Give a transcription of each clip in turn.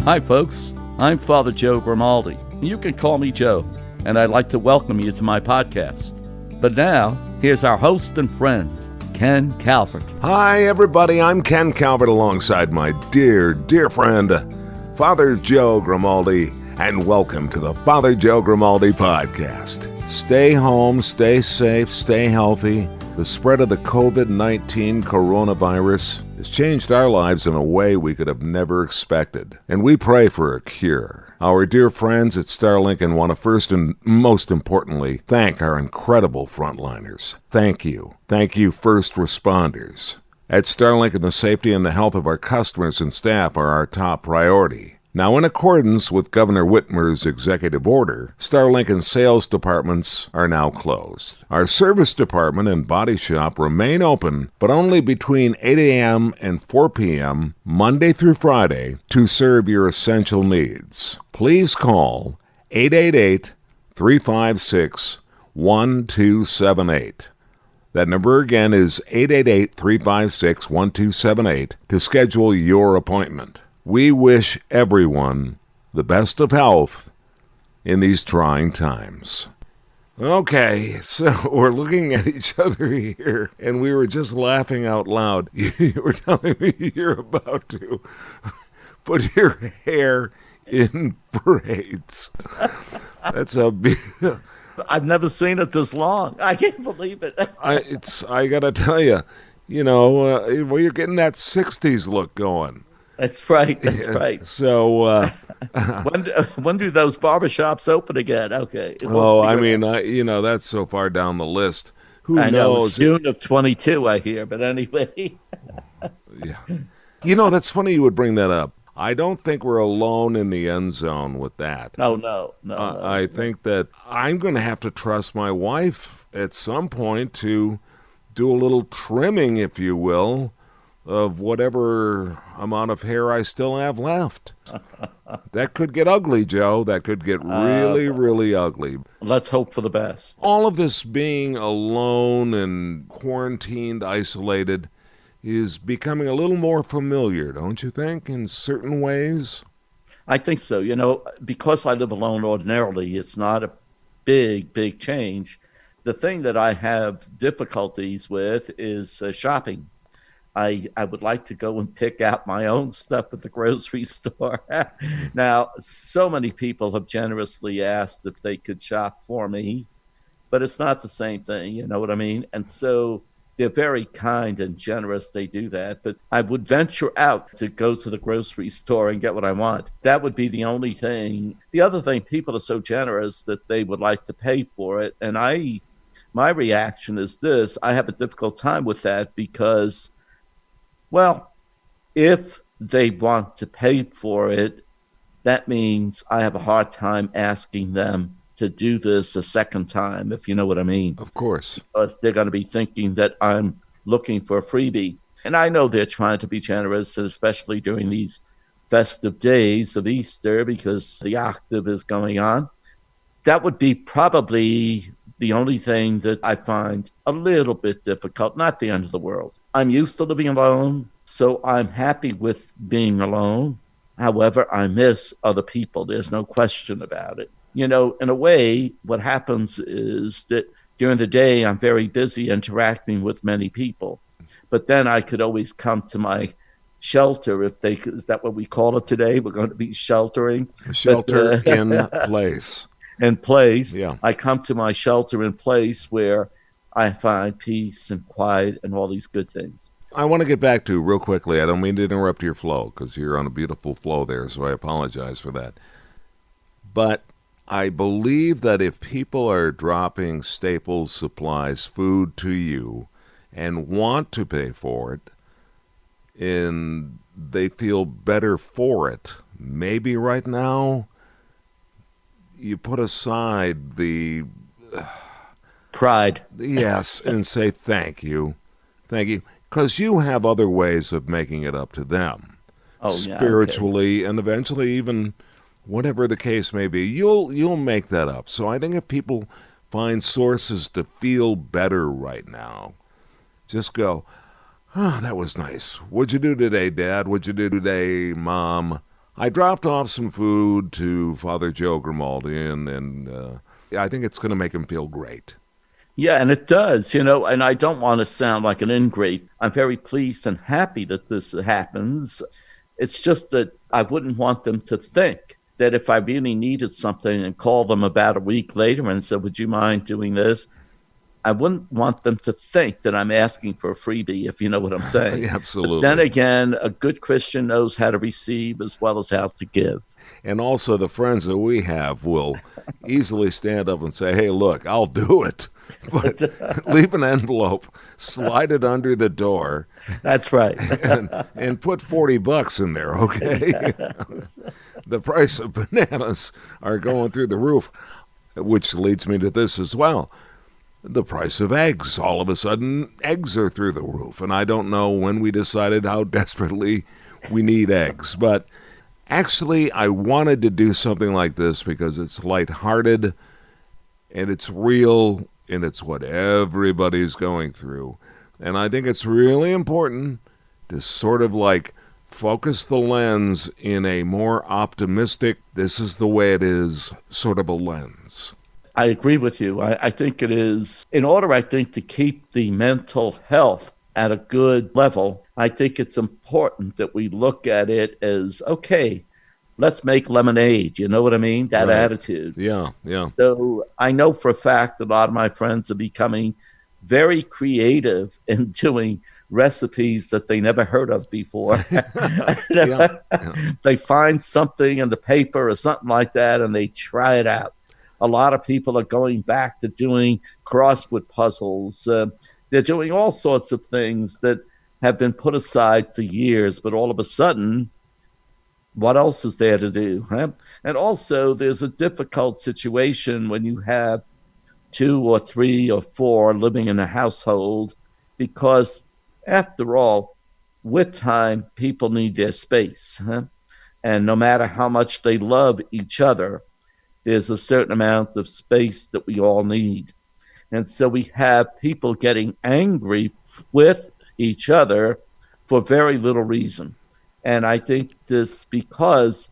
Hi, folks. I'm Father Joe Grimaldi. You can call me Joe, and I'd like to welcome you to my podcast. But now, here's our host and friend, Ken Calvert. Hi, everybody. I'm Ken Calvert alongside my dear friend, Father Joe Grimaldi, and welcome to the Father Joe Grimaldi podcast. Stay home, stay safe, stay healthy. The spread of the COVID-19 coronavirus has changed our lives in a way we could have never expected, and we pray for a cure. Our dear friends at Starlink want to first and most importantly thank our incredible frontliners. Thank you. Thank you, first responders. At Starlink, the safety and the health of our customers and staff are our top priority. Now, in accordance with Governor Whitmer's executive order, Starlink and sales departments are now closed. Our service department and body shop remain open, but only between 8 a.m. and 4 p.m., Monday through Friday, to serve your essential needs. Please call 888-356-1278. That number again is 888-356-1278 to schedule your appointment. We wish everyone the best of health in these trying times. Okay, so we're looking at each other here, and we were just laughing out loud. You were telling me you're about to put your hair in braids. That's a big... I've never seen it this long. I can't believe it. I gotta tell you, well, you're getting that 60s look going. That's right. That's right. So, when do those barbershops open again? Okay. That's so far down the list. Who knows? Know, June of 22, I hear. But anyway. Yeah. That's funny you would bring that up. I don't think we're alone in the end zone with that. No. I think that I'm going to have to trust my wife at some point to do a little trimming, if you will, of whatever amount of hair I still have left. That could get ugly, Joe. That could get really ugly. Let's hope for the best. All of this being alone and quarantined, isolated, is becoming a little more familiar, don't you think, in certain ways? I think so. Because I live alone ordinarily, it's not a big change. The thing that I have difficulties with is shopping. I would like to go and pick out my own stuff at the grocery store. Now, so many people have generously asked if they could shop for me, but it's not the same thing, you know what I mean? And so they're very kind and generous, they do that, but I would venture out to go to the grocery store and get what I want. That would be the only thing. The other thing, people are so generous that they would like to pay for it, and my reaction is this: I have a difficult time with that because, well, if they want to pay for it, that means I have a hard time asking them to do this a second time, if you know what I mean. Of course. Because they're going to be thinking that I'm looking for a freebie. And I know they're trying to be generous, especially during these festive days of Easter, because the octave is going on. That would be probably the only thing that I find a little bit difficult, not the end of the world. I'm used to living alone, so I'm happy with being alone. However, I miss other people. There's no question about it. In a way, what happens is that during the day, I'm very busy interacting with many people. But then I could always come to my shelter is that what we call it today? We're going to be sheltering. Shelter in place. In place. Yeah. I come to my shelter in place where I find peace and quiet and all these good things. I want to get back to, real quickly, I don't mean to interrupt your flow because you're on a beautiful flow there, so I apologize for that. But I believe that if people are dropping staples, supplies, food to you and want to pay for it, and they feel better for it, maybe right now you put aside the pride. Yes, and say thank you. Thank you. Because you have other ways of making it up to them. Spiritually, and eventually even whatever the case may be, you'll make that up. So I think if people find sources to feel better right now, just go, oh, that was nice. What'd you do today, Dad? What'd you do today, Mom? I dropped off some food to Father Joe Grimaldi, and I think it's going to make him feel great. Yeah, and it does, and I don't want to sound like an ingrate. I'm very pleased and happy that this happens. It's just that I wouldn't want them to think that if I really needed something and called them about a week later and said, would you mind doing this? I wouldn't want them to think that I'm asking for a freebie, if you know what I'm saying. Absolutely. But then again, a good Christian knows how to receive as well as how to give. And also the friends that we have will easily stand up and say, hey, look, I'll do it. But leave an envelope, slide it under the door. That's right. and put $40 in there, okay? The price of bananas are going through the roof, which leads me to this as well. The price of eggs. All of a sudden, eggs are through the roof. And I don't know when we decided how desperately we need eggs. But actually, I wanted to do something like this because it's lighthearted and it's real and it's what everybody's going through. And I think it's really important to sort of like focus the lens in a more optimistic, this is the way it is, sort of a lens. I agree with you. I think it is, in order, I think, to keep the mental health at a good level, I think it's important that we look at it as, okay, let's make lemonade. You know what I mean? That Right. attitude. Yeah. So I know for a fact a lot of my friends are becoming very creative in doing recipes that they never heard of before. Yeah. They find something in the paper or something like that and they try it out. A lot of people are going back to doing crossword puzzles. They're doing all sorts of things that have been put aside for years, but all of a sudden, what else is there to do? Right? And also, there's a difficult situation when you have 2 or 3 or 4 living in a household, because after all, with time, people need their space. Huh? And no matter how much they love each other, there's a certain amount of space that we all need. And so we have people getting angry with each other for very little reason. And I think this, because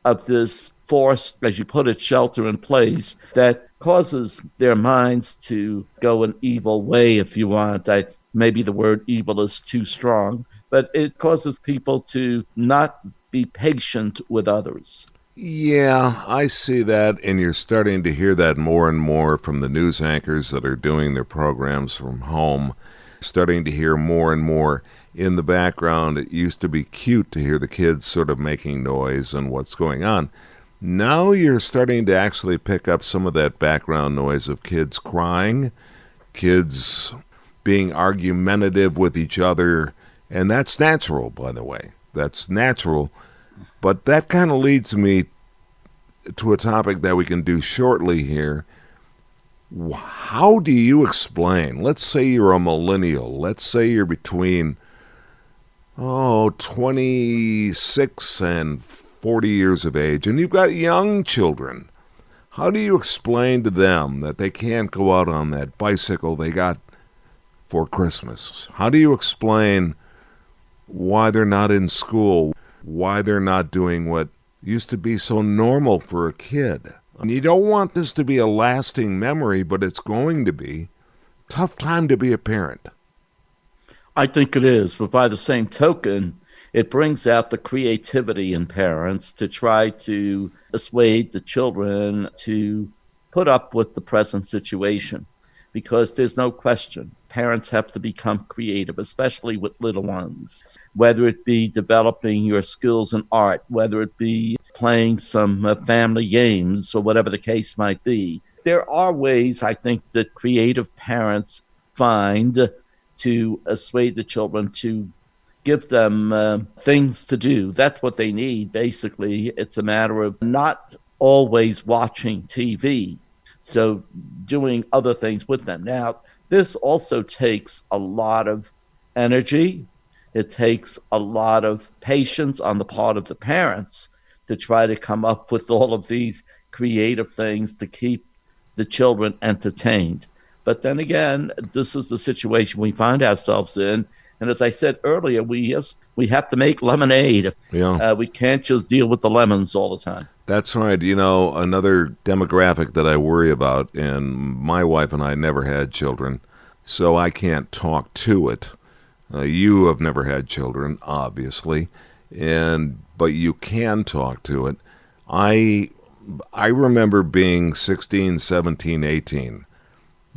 of this forced, as you put it, shelter in place, that causes their minds to go an evil way, if you want. Maybe the word evil is too strong, but it causes people to not be patient with others. Yeah, I see that, and you're starting to hear that more and more from the news anchors that are doing their programs from home. Starting to hear more and more in the background. It used to be cute to hear the kids sort of making noise and what's going on. Now you're starting to actually pick up some of that background noise of kids crying, kids being argumentative with each other, and that's natural, by the way. That's natural. But that kind of leads me to a topic that we can do shortly here. How do you explain, let's say you're a millennial, let's say you're between 26 and 40 years of age, and you've got young children. How do you explain to them that they can't go out on that bicycle they got for Christmas? How do you explain why they're not in school, why they're not doing what used to be so normal for a kid? And you don't want this to be a lasting memory, but it's going to be. Tough time to be a parent. I think it is, but by the same token, it brings out the creativity in parents to try to assuage the children to put up with the present situation, because there's no question. Parents have to become creative, especially with little ones, whether it be developing your skills in art, whether it be playing some family games or whatever the case might be. There are ways, I think, that creative parents find to assuage the children, to give them things to do. That's what they need, basically. It's a matter of not always watching TV, so doing other things with them. Now, this also takes a lot of energy. It takes a lot of patience on the part of the parents to try to come up with all of these creative things to keep the children entertained. But then again, this is the situation we find ourselves in, And as I said earlier, we have to make lemonade. Yeah. We can't just deal with the lemons all the time. That's right. You know, another demographic that I worry about, and my wife and I never had children, so I can't talk to it. You have never had children, obviously, but you can talk to it. I remember being 16, 17, 18,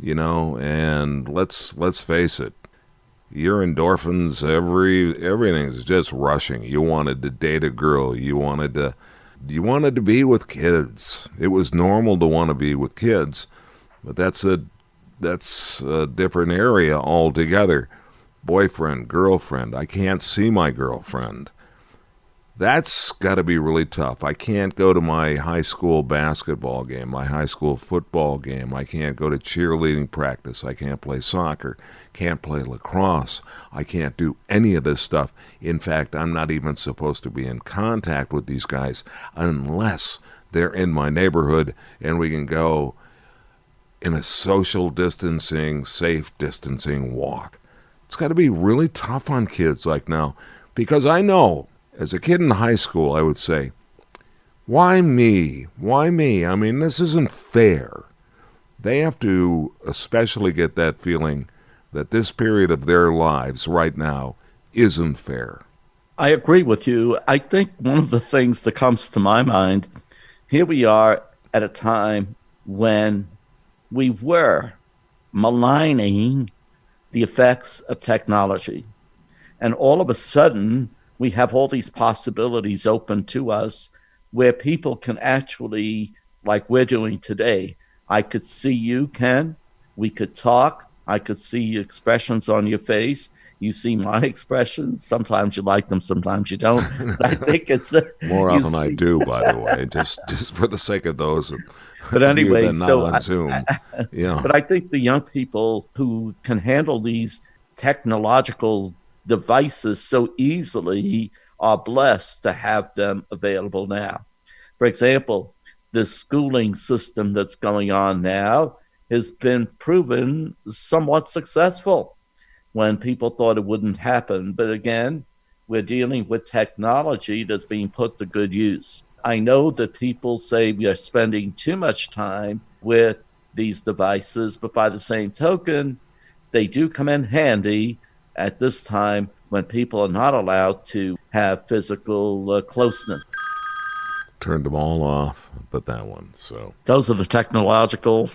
you know, and let's face it. Your endorphins, everything's just rushing. You wanted to date a girl. You wanted to be with kids. It was normal to want to be with kids, but that's a different area altogether. Boyfriend, girlfriend. I can't see my girlfriend. That's got to be really tough. I can't go to my high school basketball game, my high school football game. I can't go to cheerleading practice. I can't play soccer, can't play lacrosse. I can't do any of this stuff. In fact, I'm not even supposed to be in contact with these guys unless they're in my neighborhood and we can go in a social distancing, safe distancing walk. It's got to be really tough on kids like now, because I know as a kid in high school, I would say, why me? Why me? I mean, this isn't fair. They have to especially get that feeling that this period of their lives right now isn't fair. I agree with you. I think one of the things that comes to my mind, here we are at a time when we were maligning the effects of technology. And all of a sudden, we have all these possibilities open to us where people can actually, like we're doing today, I could see you, Ken. We could talk. I could see expressions on your face. You see my expressions. Sometimes you like them, sometimes you don't. I think it's more often I do, by the way, just for the sake of those. But anyway, that not on Zoom. Yeah. But I think the young people who can handle these technological devices so easily are blessed to have them available now. For example, the schooling system that's going on now has been proven somewhat successful when people thought it wouldn't happen. But again, we're dealing with technology that's being put to good use. I know that people say we are spending too much time with these devices, but by the same token, they do come in handy at this time when people are not allowed to have physical closeness. Turned them all off but that one. So those are the technological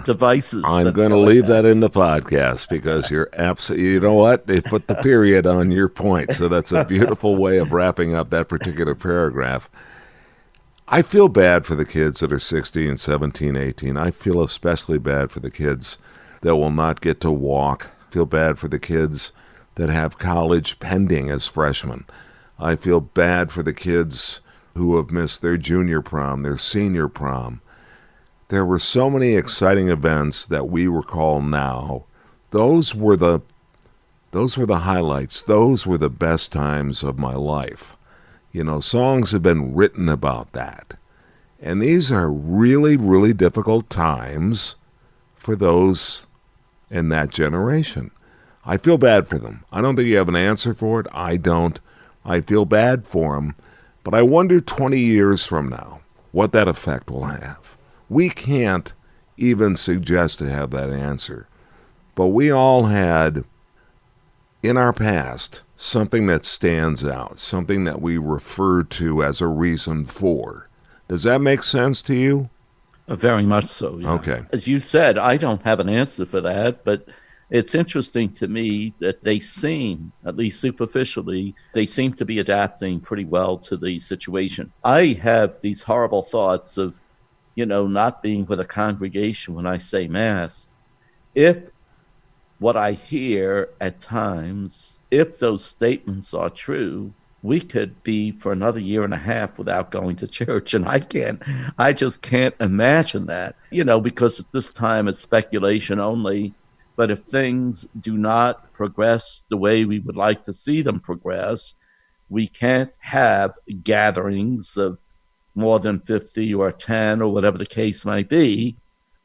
devices. I'm going to leave that in the podcast because you're absolutely, you know what? They put the period on your point. So that's a beautiful way of wrapping up that particular paragraph. I feel bad for the kids that are 16, 17, 18. I feel especially bad for the kids that will not get to walk. I feel bad for the kids that have college pending as freshmen. I feel bad for the kids who have missed their junior prom, their senior prom. There were so many exciting events that we recall now. Those were the highlights. Those were the best times of my life. You know, songs have been written about that. And these are really, really difficult times for those in that generation. I feel bad for them. I don't think you have an answer for it. I don't. I feel bad for them. But I wonder 20 years from now what that effect will have. We can't even suggest to have that answer. But we all had, in our past, something that stands out, something that we refer to as a reason for. Does that make sense to you? Very much so. Yeah. Okay. As you said, I don't have an answer for that, but it's interesting to me that they seem, at least superficially, they seem to be adapting pretty well to the situation. I have these horrible thoughts of, not being with a congregation when I say Mass. If what I hear at times, if those statements are true, we could be for another year and a half without going to church. And I just can't imagine that, because at this time it's speculation only. But if things do not progress the way we would like to see them progress, we can't have gatherings of more than 50 or 10 or whatever the case might be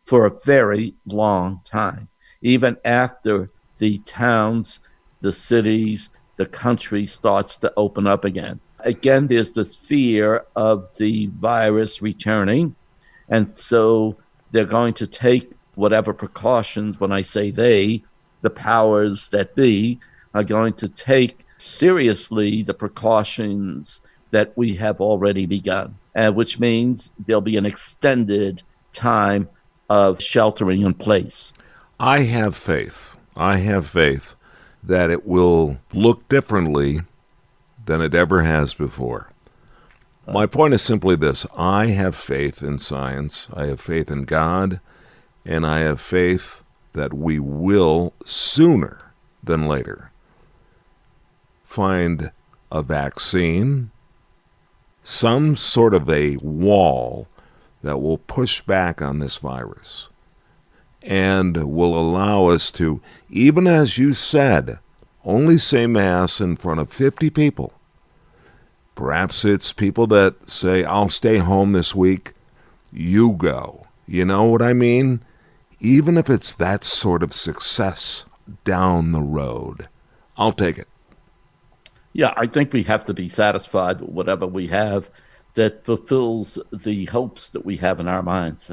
for a very long time. Even after the towns the cities, the country starts to open up again. Again, there's this fear of the virus returning. And so they're going to take whatever precautions, when I say they, the powers that be, are going to take seriously the precautions that we have already begun, which means there'll be an extended time of sheltering in place. I have faith. I have faith that it will look differently than it ever has before. My point is simply this. I have faith in science. I have faith in God. And I have faith that we will, sooner than later, find a vaccine, some sort of a wall that will push back on this virus and will allow us to, even as you said, only say Mass in front of 50 people. Perhaps it's people that say, I'll stay home this week, you go. You know what I mean? Even if it's that sort of success down the road, I'll take it. Yeah, I think we have to be satisfied with whatever we have that fulfills the hopes that we have in our minds.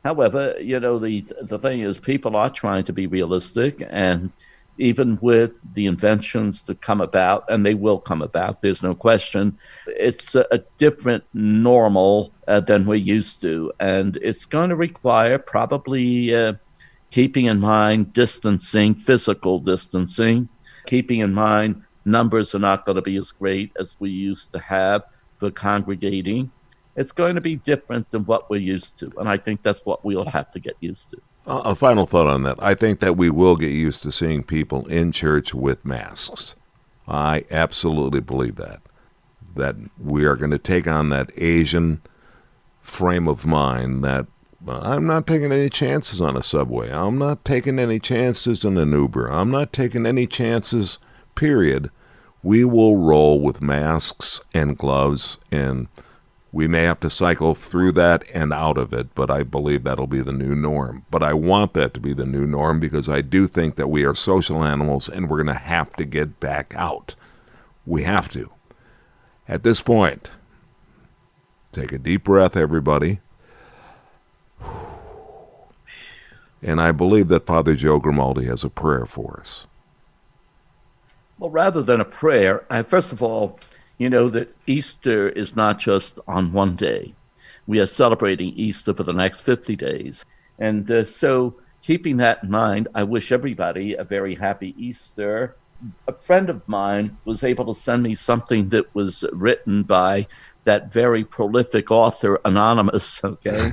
However, the thing is, people are trying to be realistic, and even with the inventions that come about, and they will come about, there's no question, it's a different normal than we're used to. And it's going to require probably keeping in mind distancing, physical distancing, keeping in mind numbers are not going to be as great as we used to have for congregating. It's going to be different than what we're used to. And I think that's what we'll have to get used to. A final thought on that. I think that we will get used to seeing people in church with masks. I absolutely believe that we are going to take on that Asian frame of mind that I'm not taking any chances on a subway. I'm not taking any chances in an Uber. I'm not taking any chances, period. We will roll with masks and gloves, and we may have to cycle through that and out of it, but I believe that'll be the new norm. But I want that to be the new norm because I do think that we are social animals and we're going to have to get back out. We have to. At this point, take a deep breath, everybody. And I believe that Father Joe Grimaldi has a prayer for us. Well, rather than a prayer, first of all, that Easter is not just on one day. We are celebrating Easter for the next 50 days. And so keeping that in mind, I wish everybody a very happy Easter. A friend of mine was able to send me something that was written by that very prolific author, Anonymous, okay?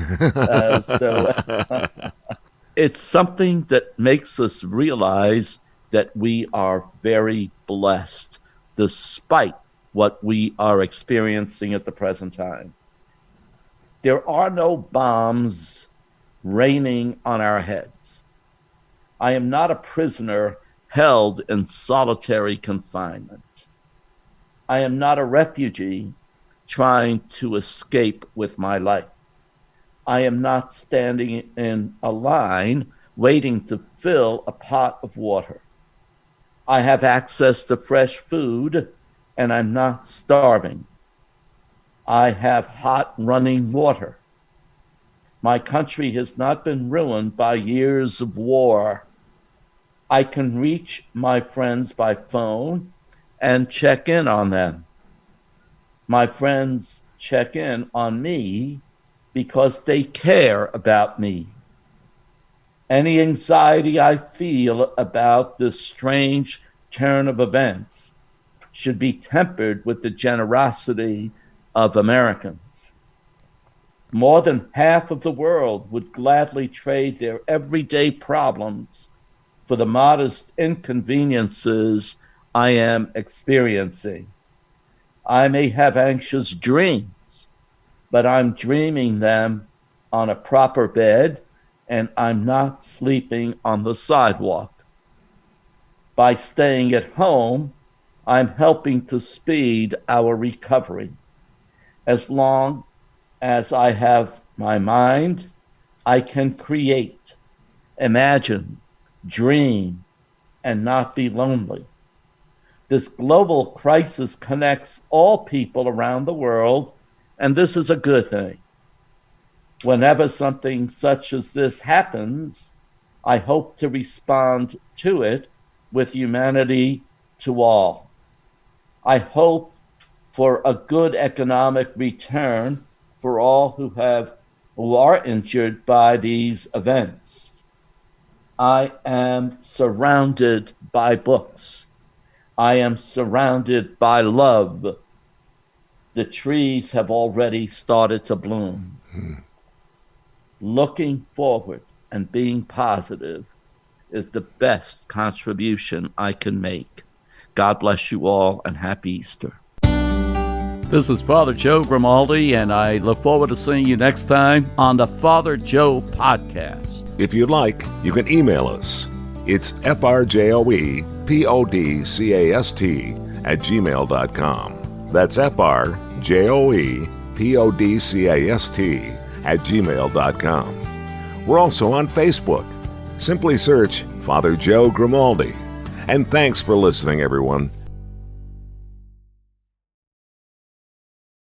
It's something that makes us realize that we are very blessed despite what we are experiencing at the present time. There are no bombs raining on our heads. I am not a prisoner held in solitary confinement. I am not a refugee trying to escape with my life. I am not standing in a line waiting to fill a pot of water. I have access to fresh food, and I'm not starving. I have hot running water. My country has not been ruined by years of war. I can reach my friends by phone and check in on them. My friends check in on me because they care about me. Any anxiety I feel about this strange turn of events should be tempered with the generosity of Americans. More than half of the world would gladly trade their everyday problems for the modest inconveniences I am experiencing. I may have anxious dreams, but I'm dreaming them on a proper bed, and I'm not sleeping on the sidewalk. By staying at home, I'm helping to speed our recovery. As long as I have my mind, I can create, imagine, dream, and not be lonely. This global crisis connects all people around the world, and this is a good thing. Whenever something such as this happens, I hope to respond to it with humanity to all. I hope for a good economic return for all who are injured by these events. I am surrounded by books. I am surrounded by love. The trees have already started to bloom. Looking forward and being positive is the best contribution I can make. God bless you all, and happy Easter. This is Father Joe Grimaldi, and I look forward to seeing you next time on the Father Joe Podcast. If you'd like, you can email us. It's frjoepodcast@gmail.com. That's frjoepodcast@gmail.com. We're also on Facebook. Simply search Father Joe Grimaldi. And thanks for listening, everyone.